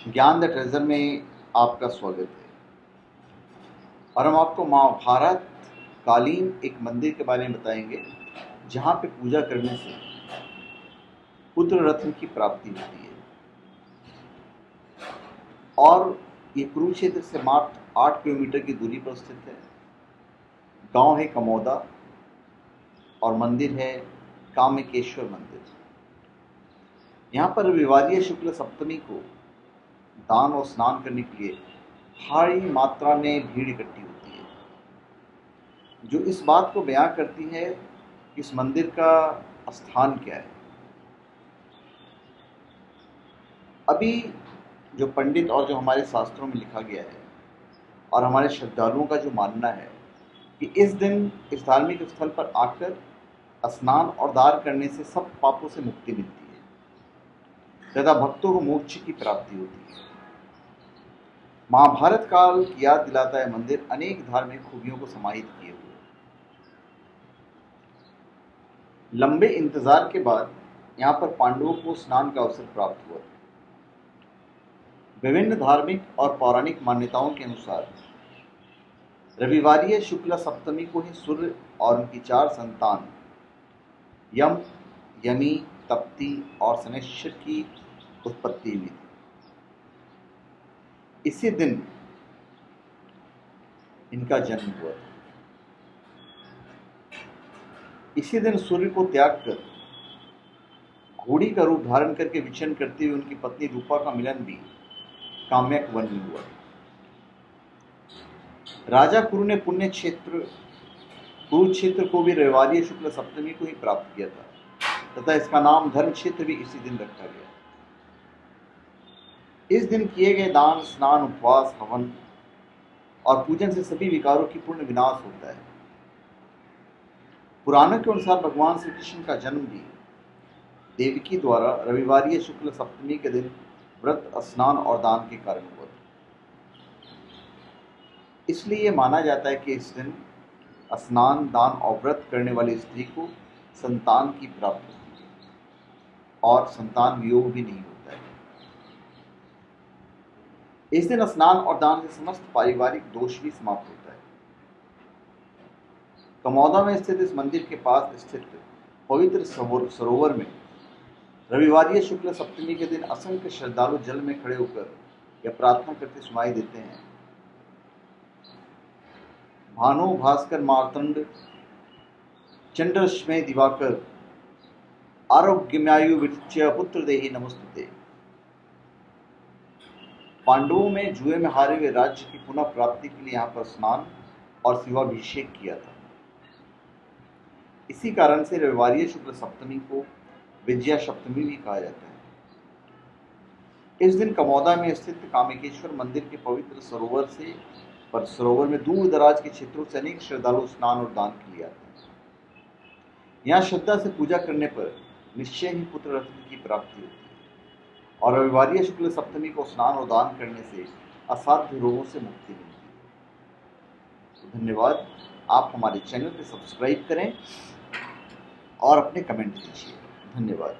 ज्ञान the treasure में आपका स्वागत है। और हम आपको महाभारत कालीन एक मंदिर के बारे में बताएंगे जहाँ पे पूजा करने से पुत्र रत्न की प्राप्ति होती है। और ये कुरुक्षेत्र से मात्र 8 किलोमीटर की दूरी पर स्थित है। गांव है कमोदा और मंदिर है कामेकेश्वर मंदिर। यहाँ पर रविवार शुक्ल सप्तमी को दान और स्नान करने के लिए भारी मात्रा में भीड़ इकट्ठी होती है, जो इस बात को बयां करती है कि इस मंदिर का स्थान क्या है। अभी जो पंडित और जो हमारे शास्त्रों में लिखा गया है और हमारे श्रद्धालुओं का जो मानना है कि इस दिन इस धार्मिक स्थल पर आकर स्नान और दान करने से सब पापों से मुक्ति मिलती है तथा भक्तों को मोक्ष की प्राप्ति होती है। महाभारत काल की याद दिलाता है मंदिर अनेक धार्मिक खूबियों को समाहित किए हुए। लंबे इंतजार के बाद यहाँ पर पांडवों को स्नान का अवसर प्राप्त हुआ। विभिन्न धार्मिक और पौराणिक मान्यताओं के अनुसार रविवार शुक्ला सप्तमी को ही सूर्य और उनकी 4 संतान यम, यमी, तप्ती और शनैश्चर की उत्पत्ति हुई थी। इसी दिन इनका जन्म हुआ था। इसी दिन सूर्य को त्याग कर घोड़ी का रूप धारण करके विचरण करते हुए उनकी पत्नी रूपा का मिलन भी काम्यक वन में हुआ। राजा कुरु ने पुण्य क्षेत्र कुरुक्षेत्र को भी रविवार शुक्ल सप्तमी को ही प्राप्त किया था तथा इसका नाम धर्म क्षेत्र भी इसी दिन रखा गया। इस दिन किए गए दान, स्नान, उपवास, हवन और पूजन से सभी विकारों की पूर्ण विनाश होता है। पुराणों के अनुसार भगवान श्री कृष्ण का जन्म भी देवकी द्वारा रविवार शुक्ल सप्तमी के दिन व्रत, स्नान और दान के कारण हुआ था। इसलिए माना जाता है कि इस दिन स्नान, दान और व्रत करने वाली स्त्री को संतान की प्राप्ति होती है और संतान वियोग भी नहीं होता है। इस दिन स्नान और दान से समस्त पारिवारिक दोष भी समाप्त होता है। कमौदा में स्थित इस मंदिर के पास स्थित पवित्र सरोवर में रविवार शुक्ल सप्तमी के दिन असंख्य श्रद्धालु जल में खड़े होकर यह प्रार्थना करते सुनाई देते हैं। भानु, भास्कर, मार्तंड, चंद्रश्मय, दिवाकर, आरोग्यमयायु विच्य पुत्र देहि नमस्तुते। पांडवों में जुए में हारे हुए राज्य की पुनः प्राप्ति के लिए यहाँ पर स्नान और शिवाभिषेक किया था। इसी कारण से रविवार शुक्ल सप्तमी को विजया सप्तमी भी कहा जाता है। इस दिन कमौदा में स्थित कामेकेश्वर मंदिर के पवित्र सरोवर में दूर दराज के क्षेत्रों से अनेक श्रद्धालु स्नान और दान के लिए आते हैं। यहाँ श्रद्धा से पूजा करने पर निश्चय ही पुत्र रत्न की प्राप्ति होती है और रविवार शुक्ल सप्तमी को स्नान और दान करने से असाध्य रोगों से मुक्ति मिलती है। तो धन्यवाद। आप हमारे चैनल को सब्सक्राइब करें और अपने कमेंट दीजिए। धन्यवाद।